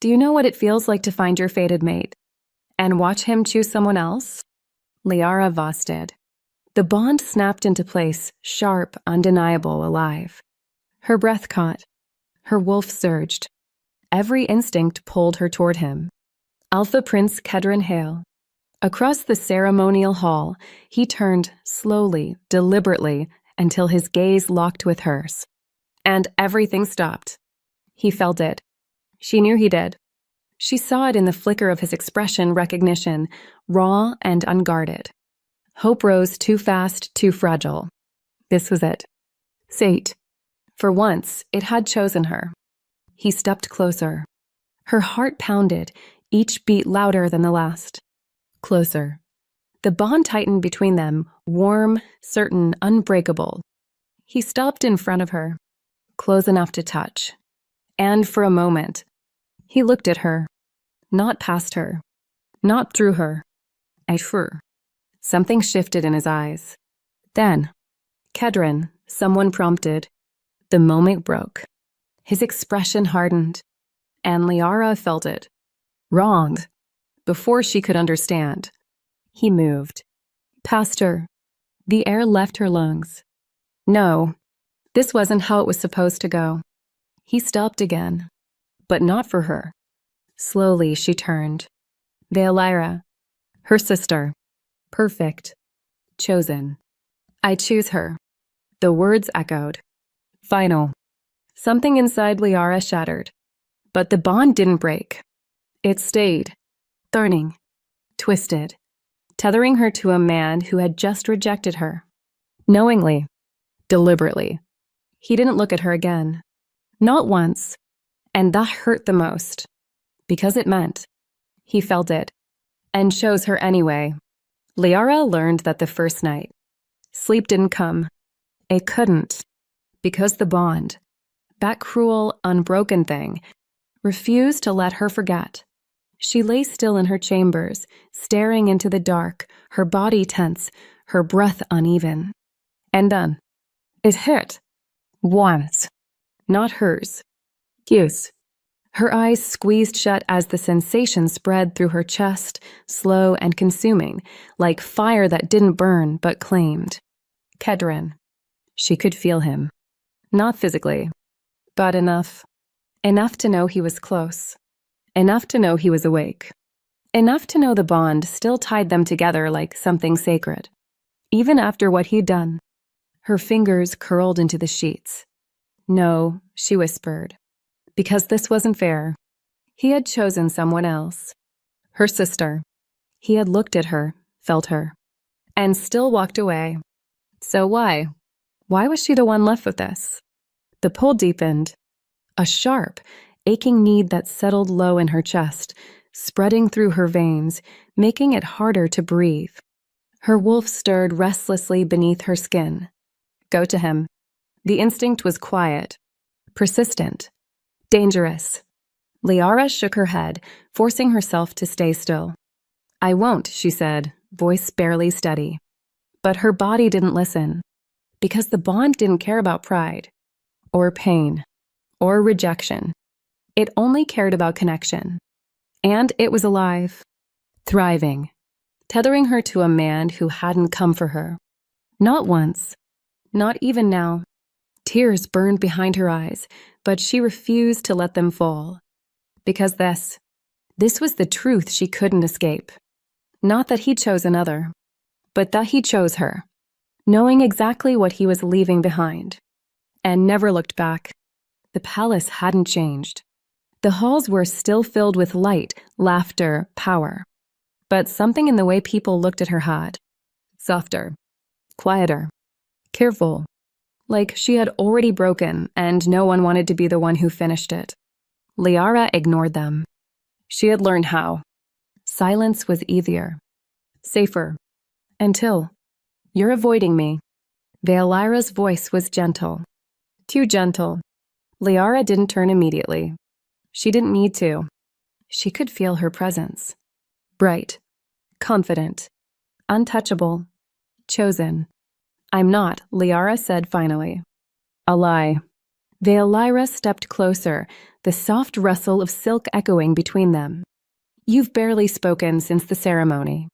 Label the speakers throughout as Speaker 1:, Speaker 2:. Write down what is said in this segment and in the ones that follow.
Speaker 1: Do you know what it feels like to find your fated mate and watch him choose someone else? Liara Voss did. The bond snapped into place, sharp, undeniable, alive. Her breath caught. Her wolf surged. Every instinct pulled her toward him. Alpha Prince Kedron Hale. Across the ceremonial hall, he turned slowly, deliberately, until his gaze locked with hers. And everything stopped. He felt it. She knew he did. She saw it in the flicker of his expression, recognition, raw and unguarded. Hope rose too fast, too fragile. This was it. Fate. For once, it had chosen her. He stepped closer. Her heart pounded, each beat louder than the last. Closer. The bond tightened between them, warm, certain, unbreakable. He stopped in front of her, close enough to touch. And for a moment, he looked at her, not past her, not through her, at her. Something shifted in his eyes. Then, Kedron, someone prompted. The moment broke. His expression hardened, and Liara felt it. Wronged. Before she could understand. He moved. Past her. The air left her lungs. No, this wasn't how it was supposed to go. He stopped again, but not for her. Slowly she turned. Veilira, her sister. Perfect. Chosen. I choose her. The words echoed. Final. Something inside Liara shattered. But the bond didn't break. It stayed. Thorning. Twisted. Tethering her to a man who had just rejected her. Knowingly. Deliberately. He didn't look at her again. Not once. And that hurt the most. Because it meant. He felt it. And chose her anyway. Liara learned that the first night. Sleep didn't come. It couldn't. Because the bond, that cruel, unbroken thing, refused to let her forget. She lay still in her chambers, staring into the dark, her body tense, her breath uneven. And then, it hit. Once. Not hers. His. Her eyes squeezed shut as the sensation spread through her chest, slow and consuming, like fire that didn't burn but claimed. Kedron. She could feel him. Not physically, but enough. Enough to know he was close. Enough to know he was awake. Enough to know the bond still tied them together like something sacred. Even after what he'd done. Her fingers curled into the sheets. No, she whispered. Because this wasn't fair. He had chosen someone else. Her sister. He had looked at her, felt her, and still walked away. So why? Why was she the one left with this? The pull deepened. A sharp, aching need that settled low in her chest, spreading through her veins, making it harder to breathe. Her wolf stirred restlessly beneath her skin. Go to him. The instinct was quiet, persistent, dangerous. Liara shook her head, forcing herself to stay still. I won't, she said, voice barely steady. But her body didn't listen, because the bond didn't care about pride, or pain, or rejection. It only cared about connection. And it was alive, thriving, tethering her to a man who hadn't come for her. Not once, not even now. Tears burned behind her eyes, but she refused to let them fall. Because this was the truth she couldn't escape. Not that he chose another, but that he chose her, knowing exactly what he was leaving behind. And never looked back. The palace hadn't changed. The halls were still filled with light, laughter, power. But something in the way people looked at her had. Softer, quieter, careful. Like she had already broken and no one wanted to be the one who finished it. Liara ignored them. She had learned how. Silence was easier. Safer. Until. You're avoiding me. Veilira's voice was gentle. Too gentle. Liara didn't turn immediately. She didn't need to. She could feel her presence. Bright. Confident. Untouchable. Chosen. I'm not, Liara said finally. A lie. Veolira stepped closer, the soft rustle of silk echoing between them. "You've barely spoken since the ceremony."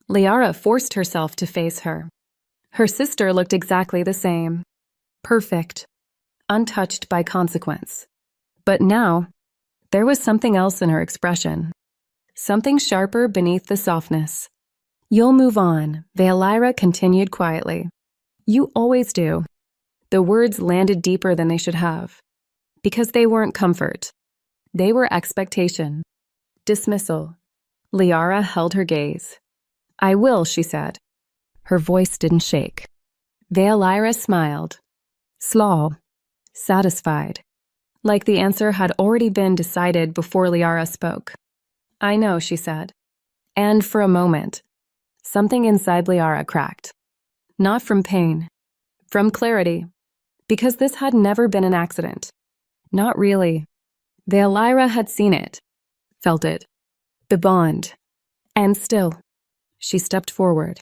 Speaker 1: Liara forced herself to face her. Her sister looked exactly the same. Perfect. Untouched by consequence. But now, there was something else in her expression. Something sharper beneath the softness. "You'll move on," Veolira continued quietly. "You always do." The words landed deeper than they should have. Because they weren't comfort. They were expectation. Dismissal. Liara held her gaze. "I will," she said. Her voice didn't shake. Veolira smiled. Slow. Satisfied. Like the answer had already been decided before Liara spoke. "I know," she said. And for a moment, something inside Liara cracked. Not from pain. From clarity. Because this had never been an accident. Not really. Veolira had seen it. Felt it. The bond. And still, she stepped forward.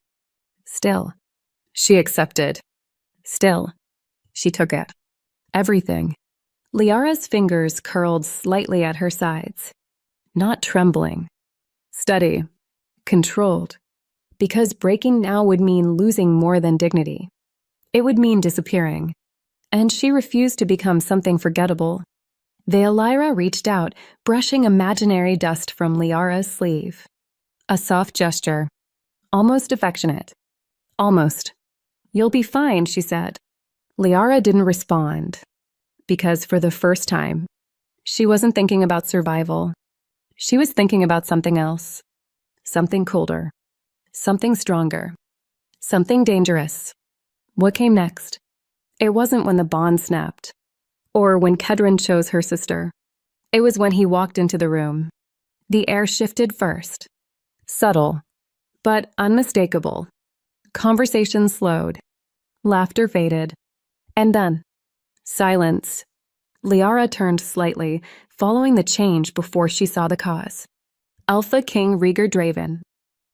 Speaker 1: Still, she accepted. Still, she took it. Everything. Liara's fingers curled slightly at her sides. Not trembling. Steady. Controlled. Because breaking now would mean losing more than dignity. It would mean disappearing. And she refused to become something forgettable. Veolira reached out, brushing imaginary dust from Liara's sleeve. A soft gesture. Almost affectionate. Almost. "You'll be fine," she said. Liara didn't respond. Because for the first time, she wasn't thinking about survival. She was thinking about something else. Something colder. Something stronger. Something dangerous. What came next? It wasn't when the bond snapped. Or when Kedron chose her sister. It was when he walked into the room. The air shifted first. Subtle, but unmistakable. Conversation slowed. Laughter faded. And then, silence. Liara turned slightly, following the change before she saw the cause. Alpha King Rieger Draven.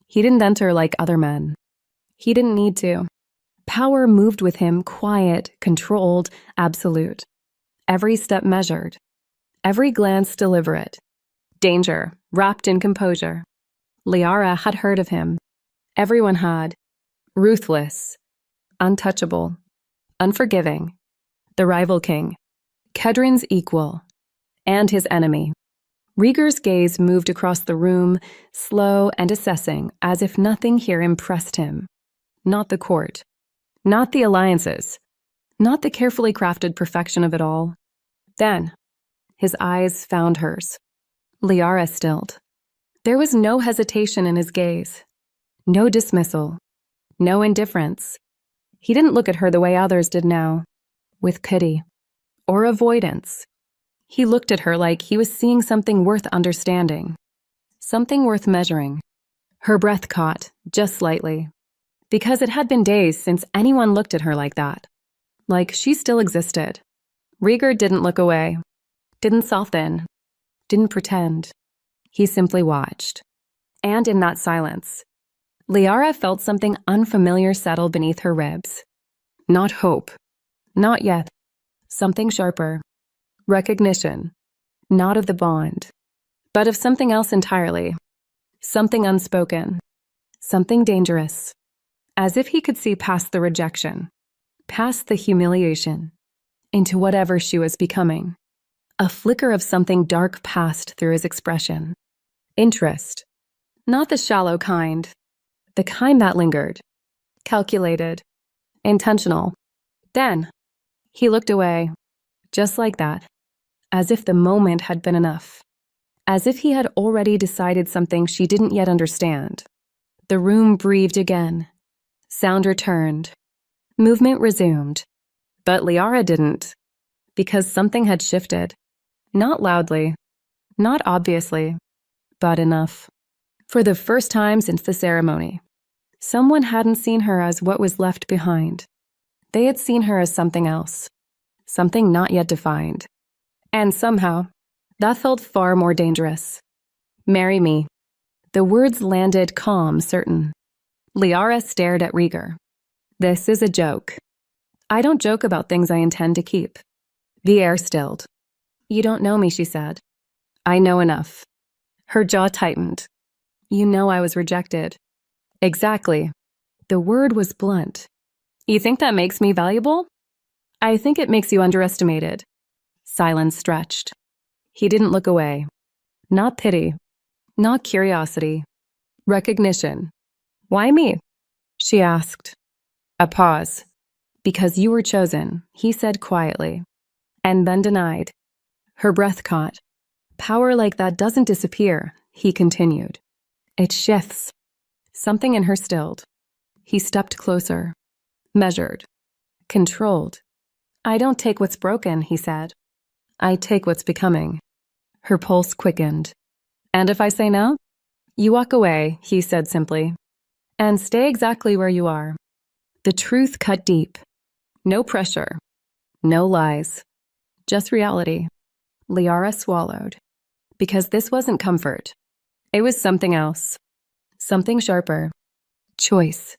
Speaker 1: He didn't enter like other men. He didn't need to. Power moved with him, quiet, controlled, absolute. Every step measured. Every glance deliberate. Danger, wrapped in composure. Liara had heard of him. Everyone had. Ruthless. Untouchable. Unforgiving. The rival king. Kedron's equal. And his enemy. Rieger's gaze moved across the room, slow and assessing, as if nothing here impressed him. Not the court. Not the alliances. Not the carefully crafted perfection of it all. Then, his eyes found hers. Liara stilled. There was no hesitation in his gaze. No dismissal. No indifference. He didn't look at her the way others did now, with pity. Or avoidance. He looked at her like he was seeing something worth understanding. Something worth measuring. Her breath caught, just slightly. Because it had been days since anyone looked at her like that. Like she still existed. Rieger didn't look away. Didn't soften. Didn't pretend. He simply watched. And in that silence, Liara felt something unfamiliar settle beneath her ribs. Not hope. Not yet. Something sharper. Recognition. Not of the bond, but of something else entirely. Something unspoken. Something dangerous. As if he could see past the rejection, past the humiliation, into whatever she was becoming. A flicker of something dark passed through his expression. Interest. Not the shallow kind. The kind that lingered. Calculated. Intentional. Then, he looked away. Just like that. As if the moment had been enough. As if he had already decided something she didn't yet understand. The room breathed again. Sound returned. Movement resumed. But Liara didn't. Because something had shifted. Not loudly. Not obviously. But enough. For the first time since the ceremony, someone hadn't seen her as what was left behind. They had seen her as something else. Something not yet defined. And somehow, that felt far more dangerous. "Marry me." The words landed calm, certain. Liara stared at Rieger. "This is a joke. I don't joke about things I intend to keep. The air stilled. "You don't know me," she said. "I know enough." Her jaw tightened. "You know I was rejected." "Exactly." The word was blunt. "You think that makes me valuable?" "I think it makes you underestimated." Silence stretched. He didn't look away. Not pity. Not curiosity. Recognition. "Why me?" she asked. A pause. "Because you were chosen," he said quietly, and then denied. Her breath caught. "Power like that doesn't disappear," he continued. "It shifts." Something in her stilled. He stepped closer. Measured. Controlled. "I don't take what's broken," he said. "I take what's becoming." Her pulse quickened. "And if I say no?" "You walk away," he said simply. "And stay exactly where you are." The truth cut deep. No pressure. No lies. Just reality. Liara swallowed. Because this wasn't comfort. It was something else. Something sharper. Choice.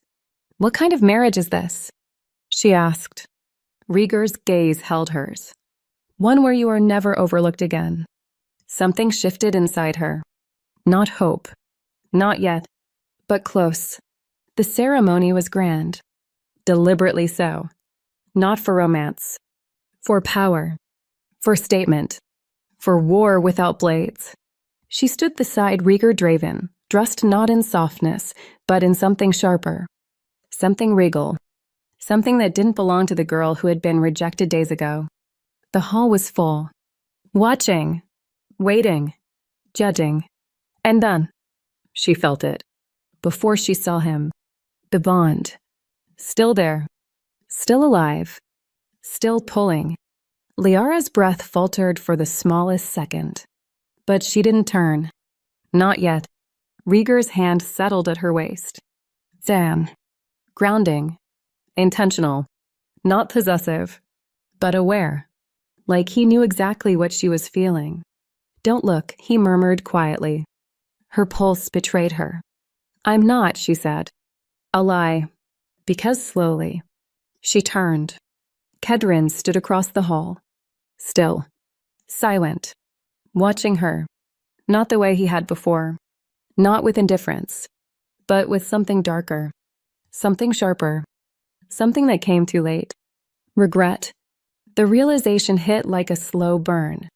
Speaker 1: "What kind of marriage is this?" she asked. Rieger's gaze held hers. "One where you are never overlooked again." Something shifted inside her. Not hope. Not yet. But close. The ceremony was grand. Deliberately so. Not for romance. For power. For statement. For war without blades. She stood beside Rieger Draven, dressed not in softness, but in something sharper. Something regal. Something that didn't belong to the girl who had been rejected days ago. The hall was full. Watching. Waiting. Judging. And done. She felt it. Before she saw him. The bond. Still there. Still alive. Still pulling. Liara's breath faltered for the smallest second. But she didn't turn. Not yet. Rieger's hand settled at her waist. Zan. Grounding. Intentional. Not possessive. But aware. Like he knew exactly what she was feeling. "Don't look," he murmured quietly. Her pulse betrayed her. "I'm not," she said. A lie. Because slowly. She turned. Kedrin stood across the hall. Still. Silent. Watching her. Not the way he had before. Not with indifference. But with something darker. Something sharper. Something that came too late. Regret. The realization hit like a slow burn.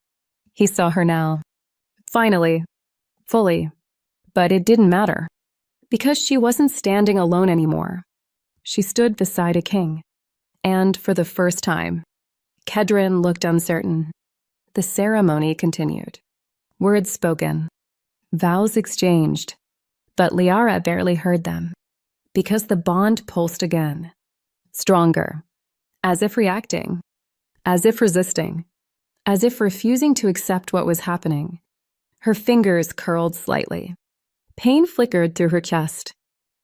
Speaker 1: He saw her now. Finally. Fully. But it didn't matter. Because she wasn't standing alone anymore. She stood beside a king. And for the first time, Kedrin looked uncertain. The ceremony continued. Words spoken. Vows exchanged. But Liara barely heard them. Because the bond pulsed again. Stronger. As if reacting. As if resisting. As if refusing to accept what was happening. Her fingers curled slightly. Pain flickered through her chest.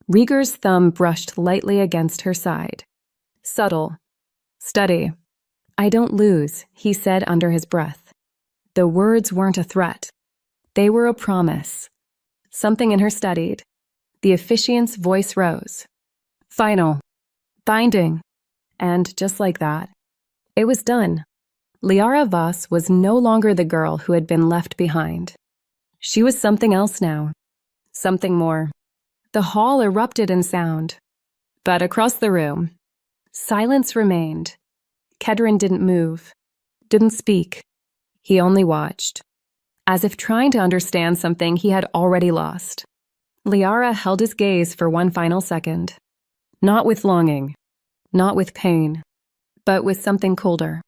Speaker 1: Rieger's thumb brushed lightly against her side. Subtle. Steady. "I don't lose," he said under his breath. The words weren't a threat. They were a promise. Something in her steadied. The officiant's voice rose. Final. Binding. And just like that, it was done. Liara Voss was no longer the girl who had been left behind. She was something else now. Something more. The hall erupted in sound. But across the room, silence remained. Kedrin didn't move. Didn't speak. He only watched. As if trying to understand something he had already lost. Liara held his gaze for one final second. Not with longing. Not with pain. But with something colder.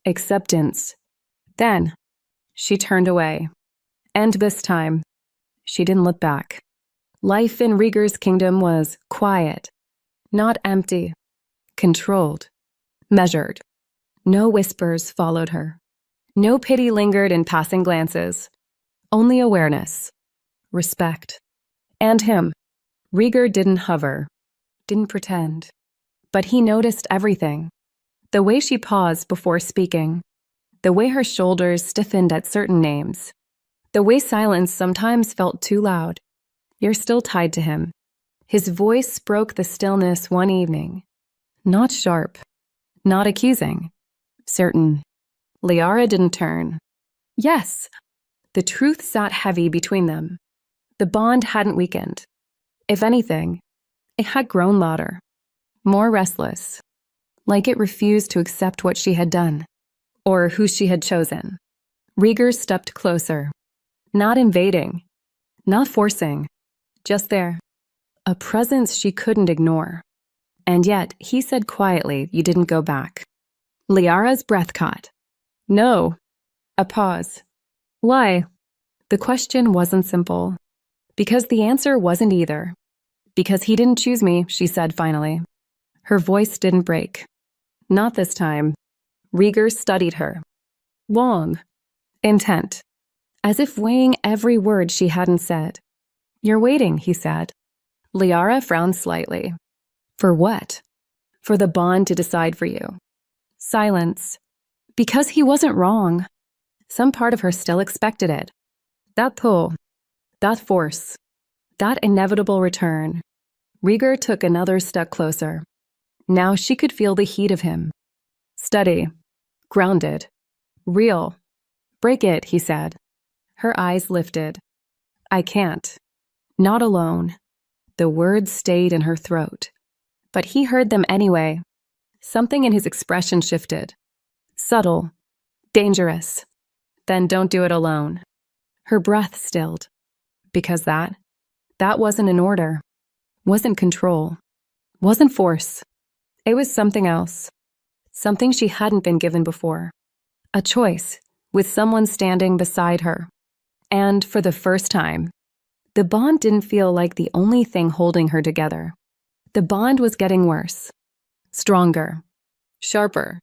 Speaker 1: Acceptance. Then, she turned away. And this time, she didn't look back. Life in Rieger's kingdom was quiet. Not empty. Controlled. Measured. No whispers followed her. No pity lingered in passing glances. Only awareness. Respect. And him. Rieger didn't hover. Didn't pretend. But he noticed everything. The way she paused before speaking. The way her shoulders stiffened at certain names. The way silence sometimes felt too loud. You're still tied to him. His voice broke the stillness one evening. Not sharp. Not accusing. Certain. Liara didn't turn. Yes. The truth sat heavy between them. The bond hadn't weakened. If anything, it had grown louder, more restless, like it refused to accept what she had done, or who she had chosen. Rieger stepped closer, not invading, not forcing, just there, a presence she couldn't ignore. And yet, he said quietly, "You didn't go back." Liara's breath caught. "No." A pause. "Why?" The question wasn't simple. Because the answer wasn't either. "Because he didn't choose me," she said finally. Her voice didn't break. Not this time. Rieger studied her. Long. Intent. As if weighing every word she hadn't said. "You're waiting," he said. Liara frowned slightly. "For what?" "For the bond to decide for you." Silence. Because he wasn't wrong. Some part of her still expected it. That pull. That force. That inevitable return. Rieger took another step closer. Now she could feel the heat of him. Steady. Grounded. Real. "Break it," he said. Her eyes lifted. "I can't. Not alone." The words stayed in her throat. But he heard them anyway. Something in his expression shifted. Subtle. Dangerous. "Then don't do it alone." Her breath stilled. Because that wasn't an order. Wasn't control. Wasn't force. It was something else. Something she hadn't been given before. A choice, with someone standing beside her. And for the first time, the bond didn't feel like the only thing holding her together. The bond was getting worse. Stronger. Sharper.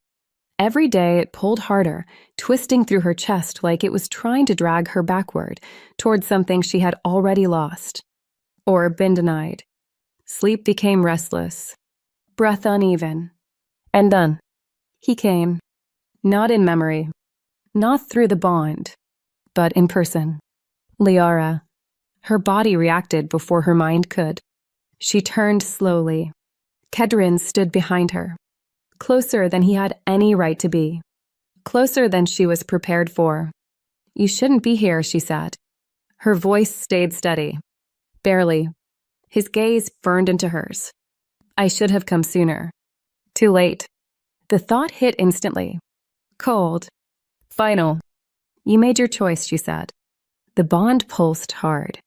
Speaker 1: Every day it pulled harder, twisting through her chest like it was trying to drag her backward towards something she had already lost. Or been denied. Sleep became restless. Breath uneven. And then he came. Not in memory. Not through the bond. But in person. Liara. Her body reacted before her mind could. She turned slowly. Kedrin stood behind her. Closer than he had any right to be. Closer than she was prepared for. "You shouldn't be here," she said. Her voice stayed steady. Barely. His gaze burned into hers. "I should have come sooner." Too late. The thought hit instantly. Cold. Final. "You made your choice," she said. The bond pulsed hard.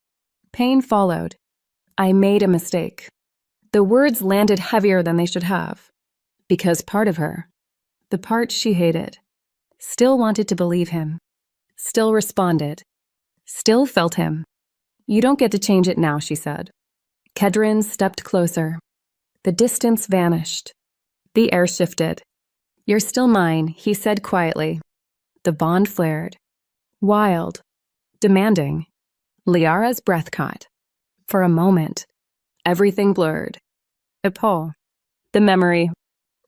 Speaker 1: Pain followed. "I made a mistake." The words landed heavier than they should have. Because part of her, the part she hated, still wanted to believe him, still responded, still felt him. "You don't get to change it now," she said. Kedrin stepped closer. The distance vanished. The air shifted. "You're still mine," he said quietly. The bond flared. Wild. Demanding. Liara's breath caught. For a moment, everything blurred. A pull. The memory.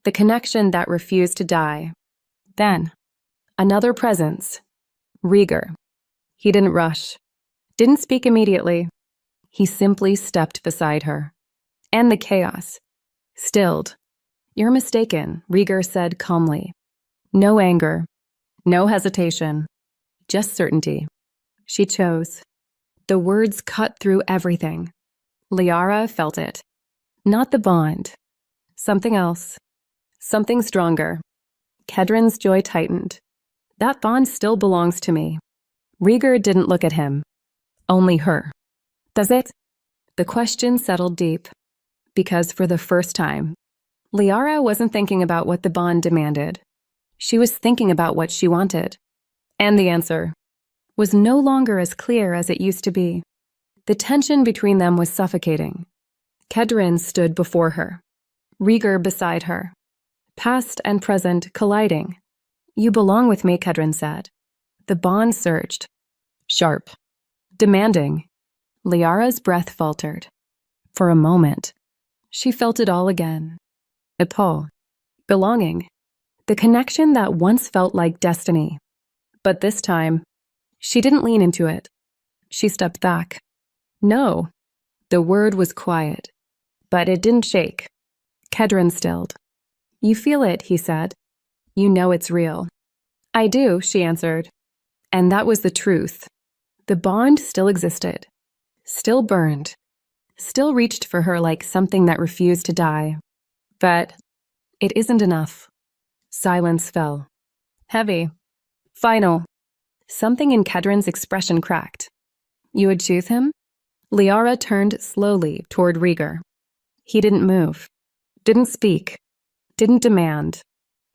Speaker 1: The connection that refused to die. Then, another presence. Rieger. He didn't rush. Didn't speak immediately. He simply stepped beside her. And the chaos. Stilled. "You're mistaken," Rieger said calmly. No anger. No hesitation. Just certainty. She chose. The words cut through everything. Liara felt it. Not the bond. Something else. Something stronger. Kedrin's joy tightened. That bond still belongs to me. Rieger didn't look at him. Only her. Does it? The question settled deep. Because for the first time, Liara wasn't thinking about what the bond demanded. She was thinking about what she wanted. And the answer was no longer as clear as it used to be. The tension between them was suffocating. Kedrin stood before her. Rieger beside her. Past and present colliding. "You belong with me," Kedrin said. The bond surged. Sharp. Demanding. Liara's breath faltered. For a moment, she felt it all again. A pull. Belonging. The connection that once felt like destiny. But this time, she didn't lean into it. She stepped back. No. The word was quiet, but it didn't shake. Kedrin stilled. "You feel it," he said. "You know it's real." I do, she answered. And that was the truth. The bond still existed, still burned, still reached for her like something that refused to die. But it isn't enough. Silence fell. Heavy. Final. Something in Kedron's expression cracked. You would choose him? Liara turned slowly toward Rieger. He didn't move, didn't speak, didn't demand.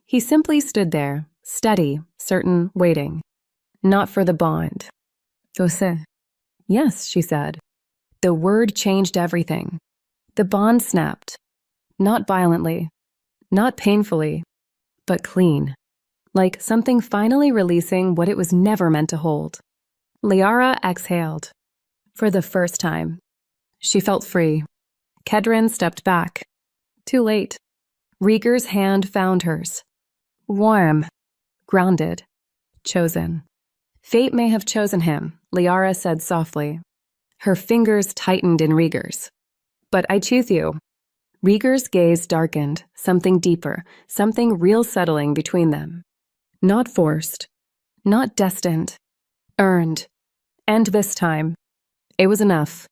Speaker 1: He simply stood there, steady, certain, waiting. Not for the bond. Você. Yes, she said. The word changed everything. The bond snapped. Not violently, not painfully, but clean. Like something finally releasing what it was never meant to hold. Liara exhaled. For the first time. She felt free. Kedron stepped back. Too late. Rieger's hand found hers. Warm. Grounded. Chosen. Fate may have chosen him, Liara said softly. Her fingers tightened in Rieger's. But I choose you. Rieger's gaze darkened, something deeper, something real settling between them. Not forced. Not destined. Earned. And this time, it was enough.